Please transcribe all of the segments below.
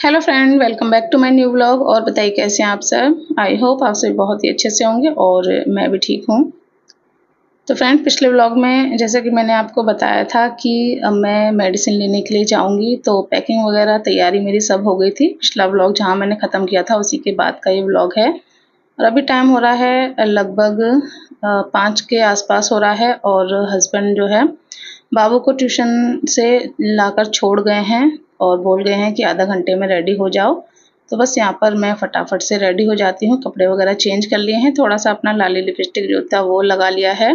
Hello friend, welcome back to my new vlog. और बताइए कैसे हैं आप सब। आई होप आप सभी बहुत ही अच्छे से होंगे और मैं भी ठीक हूँ। तो फ्रेंड, पिछले व्लॉग में जैसे कि मैंने आपको बताया था कि अब मैं मेडिसिन लेने के लिए जाऊंगी, तो पैकिंग वगैरह तैयारी मेरी सब हो गई थी। पिछला व्लॉग जहाँ मैंने ख़त्म किया था उसी के बाद का ये व्लॉग है। और अभी टाइम हो रहा है लगभग 5 के आसपास हो रहा है और हस्बैंड जो है बाबू को ट्यूशन से लाकर छोड़ गए हैं और बोल गए हैं कि आधा घंटे में रेडी हो जाओ। तो बस यहाँ पर मैं फटाफट से रेडी हो जाती हूँ। कपड़े वगैरह चेंज कर लिए हैं, थोड़ा सा अपना लाली लिपस्टिक जो था वो लगा लिया है।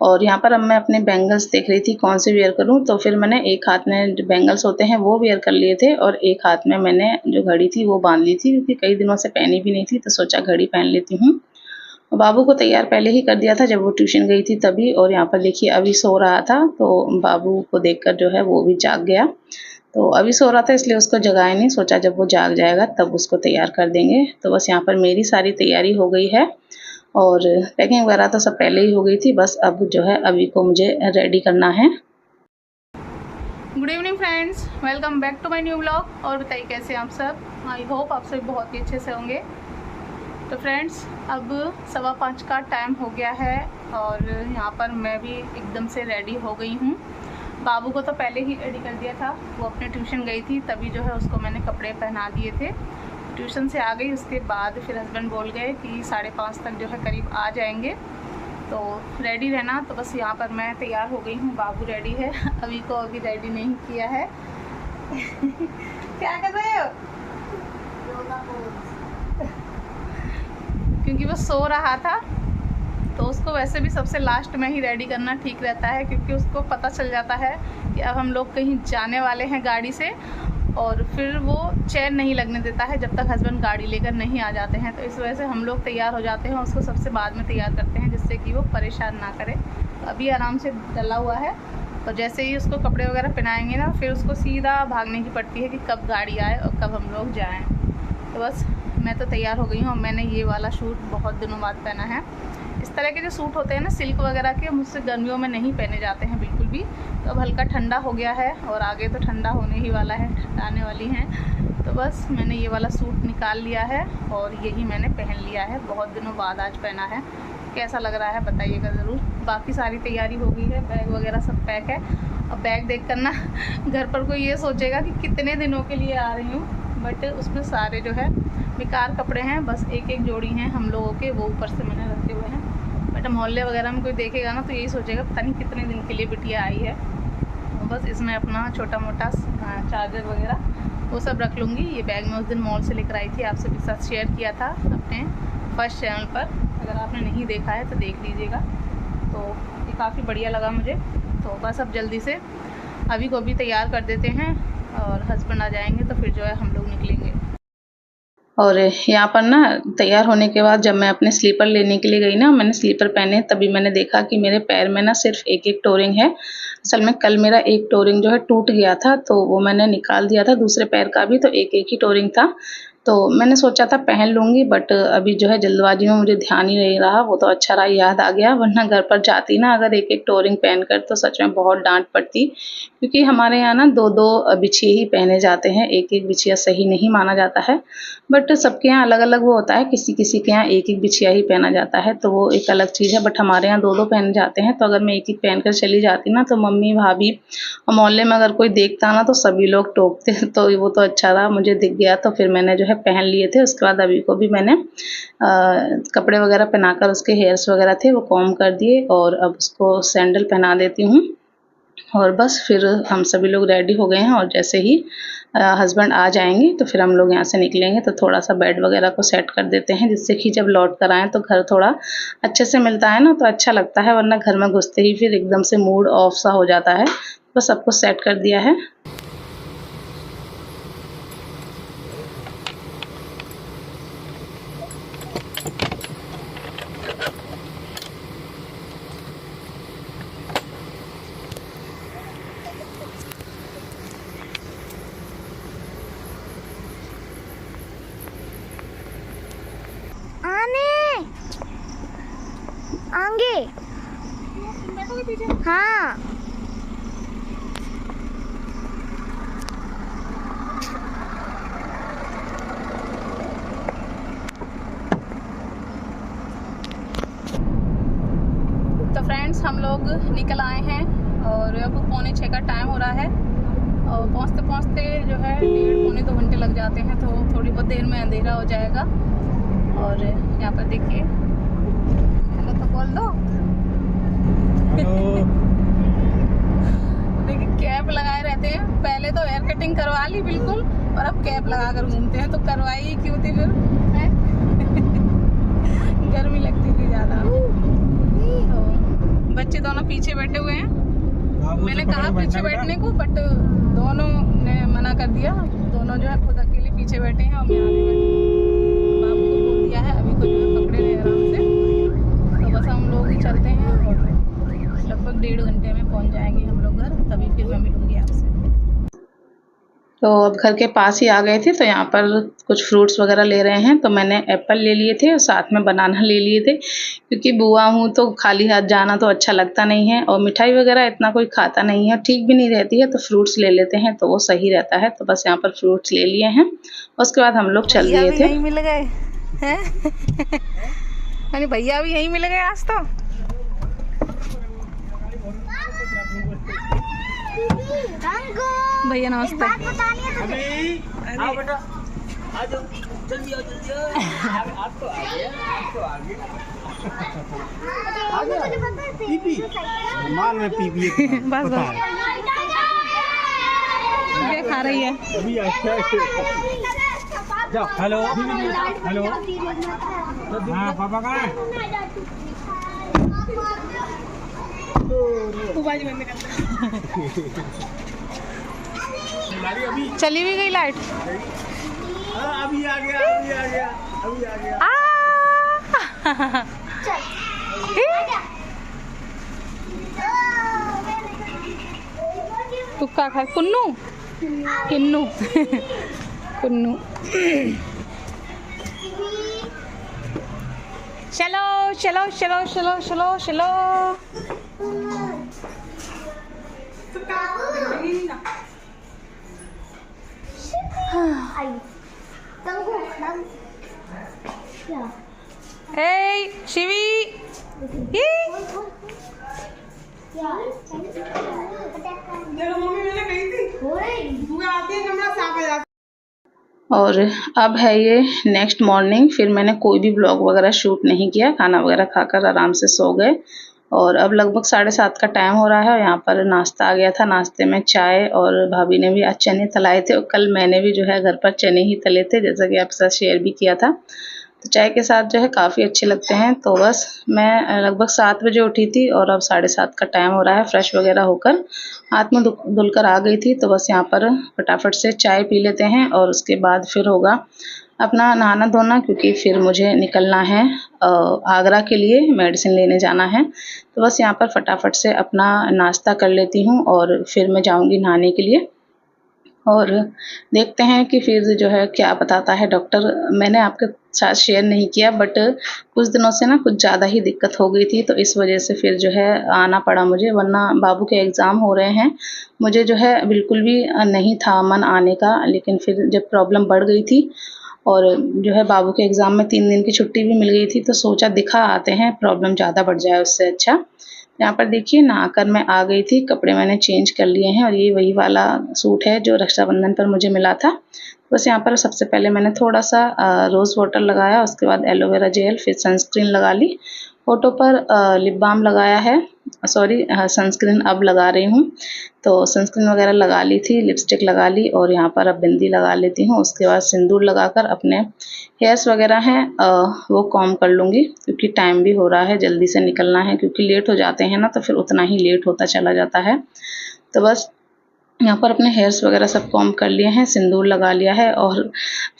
और यहाँ पर अब मैं अपने बैंगल्स देख रही थी कौन से वेयर करूँ, तो फिर मैंने एक हाथ में जो बैंगल्स होते हैं वो वेयर कर लिए थे और एक हाथ में मैंने जो घड़ी थी वो बांध ली थी, क्योंकि कई दिनों से पहनी भी नहीं थी तो सोचा घड़ी पहन लेती हूँ। बाबू को तैयार पहले ही कर दिया था जब वो ट्यूशन गई थी तभी। और यहाँ पर देखिए अभी सो रहा था, तो बाबू को देखकर जो है वो भी जाग गया। तो अभी सो रहा था इसलिए उसको जगाया नहीं, सोचा जब वो जाग जाएगा तब उसको तैयार कर देंगे। तो बस यहाँ पर मेरी सारी तैयारी हो गई है और पैकिंग वगैरह तो सब पहले ही हो गई थी। बस अब जो है अभी को मुझे रेडी करना है। Good evening friends, welcome back to my new vlog. और बताइए कैसे हैं आप सब। आई होप आप सब बहुत ही अच्छे से होंगे। तो फ्रेंड्स, अब 4:15 का टाइम हो गया है और यहाँ पर मैं भी एकदम से रेडी हो गई हूँ। बाबू को तो पहले ही रेडी कर दिया था, वो अपने ट्यूशन गई थी तभी जो है उसको मैंने कपड़े पहना दिए थे। ट्यूशन से आ गई, उसके बाद फिर हस्बैंड बोल गए कि 5:30 तक जो है करीब आ जाएंगे, तो रेडी रहना। तो बस यहाँ पर मैं तैयार हो गई हूँ, बाबू रेडी है। अभी को अभी रेडी नहीं किया है। क्या कर रहे हो? क्योंकि वो सो रहा था, तो उसको वैसे भी सबसे लास्ट में ही रेडी करना ठीक रहता है, क्योंकि उसको पता चल जाता है कि अब हम लोग कहीं जाने वाले हैं गाड़ी से, और फिर वो चैन नहीं लगने देता है जब तक हस्बैंड गाड़ी लेकर नहीं आ जाते हैं। तो इस वजह से हम लोग तैयार हो जाते हैं, उसको सबसे बाद में तैयार करते हैं जिससे कि वो परेशान ना करे। तो अभी आराम से डला हुआ है, और जैसे ही उसको कपड़े वगैरह पहनाएंगे ना, फिर उसको सीधा भागने की पड़ती है कि कब गाड़ी आए और कब हम लोग जाएँ। तो बस मैं तो तैयार हो गई हूँ। मैंने ये वाला सूट बहुत दिनों बाद पहना है। इस तरह के जो सूट होते हैं ना सिल्क वगैरह के, मुझसे गर्मियों में नहीं पहने जाते हैं बिल्कुल भी। तो अब हल्का ठंडा हो गया है और आगे तो ठंडा होने ही वाला है, ठंड आने वाली हैं। तो बस मैंने ये वाला सूट निकाल लिया है और यही मैंने पहन लिया है, बहुत दिनों बाद आज पहना है। कैसा लग रहा है बताइएगा ज़रूर। बाकी सारी तैयारी हो गई है, बैग वगैरह सब पैक है। अब बैग देख कर ना घर पर कोई ये सोचेगा कि कितने दिनों के लिए आ रही हूँ, बट उसमें सारे जो है बेकार कपड़े हैं। बस एक एक जोड़ी हैं हम लोगों के, वो ऊपर से मैंने रखे हुए हैं। बट मोहल्ले वगैरह में कोई देखेगा ना तो यही सोचेगा पता नहीं कितने दिन के लिए बिटिया आई है। तो बस इसमें अपना छोटा मोटा चार्जर वगैरह वो सब रख लूँगी। ये बैग मैं उस दिन मॉल से लेकर आई थी, आप सभी के साथ शेयर किया था अपने फर्स्ट चैनल पर। अगर आपने नहीं देखा है तो देख लीजिएगा। तो ये काफ़ी बढ़िया लगा मुझे। तो बस अब जल्दी से अभी को भी तैयार कर देते हैं और हस्बैंड आ जाएंगे तो फिर जो है हम लोग निकलेंगे। और यहाँ पर ना तैयार होने के बाद जब मैं अपने स्लीपर लेने के लिए गई ना, मैंने स्लीपर पहने तभी मैंने देखा कि मेरे पैर में ना सिर्फ एक एक टोरिंग है। असल में कल मेरा एक टोरिंग जो है टूट गया था, तो वो मैंने निकाल दिया था, दूसरे पैर का भी, तो एक एक ही टोरिंग था। तो मैंने सोचा था पहन लूँगी, बट अभी जो है जल्दबाजी में मुझे ध्यान ही नहीं रहा। वो तो अच्छा रहा याद आ गया, वरना घर पर जाती ना अगर एक एक टोरिंग पहनकर तो सच में बहुत डांट पड़ती। क्योंकि हमारे यहाँ ना दो दो बिछिए ही पहने जाते हैं, एक एक बिछिया सही नहीं माना जाता है। बट सबके यहाँ अलग अलग वो होता है, किसी किसी के यहाँ एक एक बिछिया ही पहना जाता है, तो वो एक अलग चीज़ है। बट हमारे यहाँ दो दो पहने जाते हैं, तो अगर मैं एक एक पहन कर चली जाती ना तो मम्मी भाभी और मोहल्ले में अगर कोई देखता ना तो सभी लोग टोकते। तो वो तो अच्छा रहा, मुझे दिख गया तो फिर मैंने जो है पहन लिए थे। उसके बाद अभी को भी मैंने कपड़े वगैरह पहनाकर उसके हेयर्स वगैरह थे वो कॉम्ब कर दिए और अब उसको सैंडल पहना देती हूँ। और बस फिर हम सभी लोग रेडी हो गए हैं और जैसे ही हस्बैंड आ जाएंगे तो फिर हम लोग यहाँ से निकलेंगे। तो थोड़ा सा बेड वगैरह को सेट कर देते हैं जिससे कि जब लौट कर आएँ तो घर थोड़ा अच्छे से मिलता है ना, तो अच्छा लगता है, वरना घर में घुसते ही फिर एकदम से मूड ऑफ सा हो जाता है। बस सब कुछ सेट कर दिया है। आगे हाँ लोग निकल आए हैं और अब 5:45 का टाइम हो रहा है और पहुँचते पहुँचते जो है 1.5-2 घंटे लग जाते हैं, तो थोड़ी बहुत देर में अंधेरा हो जाएगा। और यहाँ पर देखिए, हेलो तो बोल दो। देखिए कैप लगाए रहते हैं, पहले तो हेयर कटिंग करवा ली बिल्कुल और अब कैप लगा कर घूमते हैं, तो करवाई ही क्यों थी फिर, गर्मी लगती थी ज़्यादा। तो बच्चे दोनों पीछे बैठे हुए हैं, मैंने कहा पीछे बैठने को, बट दोनों ने मना कर दिया। दोनों जो है खुद अकेले पीछे बैठे हैं और मैं आगे बैठी। बाबू को बोल दिया है अभी को जो है पकड़े रहे आराम से। तो बस हम लोग ही चलते हैं और लगभग 1.5 घंटे में पहुंच जाएंगे हम लोग घर, तभी फिर मैं मिलूंगी आपसे। तो अब घर के पास ही आ गए थे, तो यहाँ पर कुछ फ्रूट्स वगैरह ले रहे हैं। तो मैंने एप्पल ले लिए थे और साथ में बनाना ले लिए थे, क्योंकि बुआ हूँ तो खाली हाथ जाना तो अच्छा लगता नहीं है और मिठाई वगैरह इतना कोई खाता नहीं है, ठीक भी नहीं रहती है। तो फ्रूट्स ले लेते हैं तो वो सही रहता है। तो बस यहाँ पर फ्रूट्स ले लिए हैं, उसके बाद हम लोग चल दिए थे। यहीं मिल गए हैं यानी भैया भी यहीं मिल गए आज तो। भैया नमस्ते। आओ बेटा, आ जाओ, जल्दी आओ, जल्दी आओ। आप तो आ गए। पीपी मान में पीपी बस बस क्या खा रही है अभी जाओ। हेलो हेलो, हाँ पापा कहाँ है? चली भी गई लाइट। अभी आ गया, अभी आ गया, अभी आ गया। तुक्का खा कुन्नू किन्नू कुन्नू। चलो चलो चलो चलो चलो चलो। Hey, शिवी। और अब है ये नेक्स्ट मॉर्निंग। फिर मैंने कोई भी ब्लॉग वगैरह शूट नहीं किया, खाना वगैरह खाकर आराम से सो गए। और अब लगभग 7:30 का टाइम हो रहा है और यहाँ पर नाश्ता आ गया था। नाश्ते में चाय और भाभी ने भी आज चने तलाए थे और कल मैंने भी जो है घर पर चने ही तले थे, जैसा कि आपके साथ शेयर भी किया था। तो चाय के साथ जो है काफ़ी अच्छे लगते हैं। तो बस मैं लगभग 7 बजे उठी थी और अब 7:30 का टाइम हो रहा है। फ्रेश वगैरह होकर हाथ में धुलकर आ गई थी। तो बस यहाँ पर फटाफट से चाय पी लेते हैं और उसके बाद फिर होगा अपना नहाना धोना, क्योंकि फिर मुझे निकलना है आगरा के लिए, मेडिसिन लेने जाना है। तो बस यहाँ पर फटाफट से अपना नाश्ता कर लेती हूँ और फिर मैं जाऊँगी नहाने के लिए और देखते हैं कि फिर जो है क्या बताता है डॉक्टर। मैंने आपके साथ शेयर नहीं किया, बट कुछ दिनों से ना कुछ ज़्यादा ही दिक्कत हो गई थी, तो इस वजह से फिर जो है आना पड़ा मुझे, वरना बाबू के एग्ज़ाम हो रहे हैं। मुझे जो है बिल्कुल भी नहीं था मन आने का, लेकिन फिर जब प्रॉब्लम बढ़ गई थी और जो है बाबू के एग्ज़ाम में 3 दिन की छुट्टी भी मिल गई थी, तो सोचा दिखा आते हैं, प्रॉब्लम ज़्यादा बढ़ जाए उससे अच्छा। यहाँ पर देखिए नहाकर मैं आ गई थी, कपड़े मैंने चेंज कर लिए हैं और ये वही वाला सूट है जो रक्षाबंधन पर मुझे मिला था। बस यहाँ पर सबसे पहले मैंने थोड़ा सा रोज़ वाटर लगाया, उसके बाद एलोवेरा जेल, फिर सनस्क्रीन लगा ली। होठों पर लिप बाम लगाया है, सॉरी सनस्क्रीन अब लगा रही हूँ। तो सनस्क्रीन वगैरह लगा ली थी, लिपस्टिक लगा ली और यहाँ पर अब बिंदी लगा लेती हूँ। उसके बाद सिंदूर लगाकर अपने हेयर्स वगैरह हैं वो कॉम कर लूँगी, क्योंकि टाइम भी हो रहा है, जल्दी से निकलना है, क्योंकि लेट हो जाते हैं ना तो फिर उतना ही लेट होता चला जाता है। तो बस यहाँ पर अपने हेयर्स वगैरह सब कॉम कर लिए हैं, सिंदूर लगा लिया है और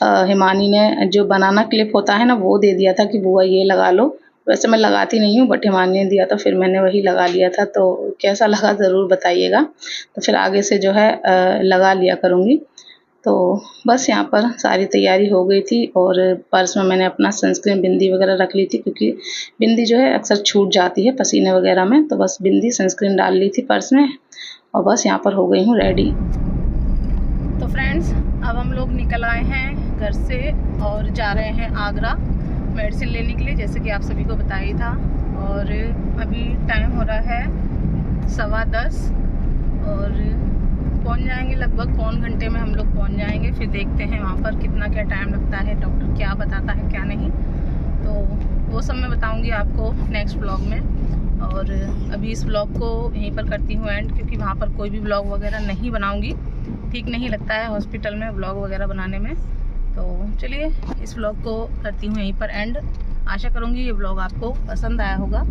हिमानी ने जो बनाना क्लिप होता है ना वो दे दिया था कि बुआ ये लगा लो। वैसे मैं लगाती नहीं हूँ, बट हिमानी ने दिया तो फिर मैंने वही लगा लिया था। तो कैसा लगा ज़रूर बताइएगा। तो फिर आगे से जो है लगा लिया करूँगी। तो बस यहाँ पर सारी तैयारी हो गई थी और पर्स में मैंने अपना सनस्क्रीन बिंदी वगैरह रख ली थी, क्योंकि बिंदी जो है अक्सर छूट जाती है पसीने वगैरह में। तो बस बिंदी सनस्क्रीन डाल ली थी पर्स में और बस यहाँ पर हो गई हूँ रेडी। तो फ्रेंड्स अब हम लोग निकल आए हैं घर से और जा रहे हैं आगरा मेडिसिन लेने के लिए, जैसे कि आप सभी को बताया ही था। और अभी टाइम हो रहा है 10:15 और पहुंच जाएंगे लगभग पौन घंटे में हम लोग पहुंच जाएंगे। फिर देखते हैं वहाँ पर कितना क्या टाइम लगता है, डॉक्टर क्या बताता है क्या नहीं, तो वो सब मैं बताऊंगी आपको नेक्स्ट व्लॉग में। और अभी इस व्लॉग को यहीं पर करती हूँ एंड, क्योंकि वहाँ पर कोई भी व्लॉग वगैरह नहीं बनाऊंगी, ठीक नहीं लगता है हॉस्पिटल में व्लॉग वगैरह बनाने में। तो चलिए इस व्लॉग को करती हूँ यहीं पर एंड। आशा करूँगी ये व्लॉग आपको पसंद आया होगा।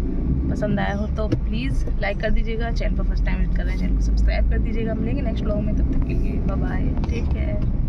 पसंद आया हो तो प्लीज़ लाइक कर दीजिएगा, चैनल पर फर्स्ट टाइम विजिट कर रहे हैं चैनल को सब्सक्राइब कर दीजिएगा। मिलेंगे नेक्स्ट व्लॉग में, तब तक के लिए बाय बाय, टेक केयर।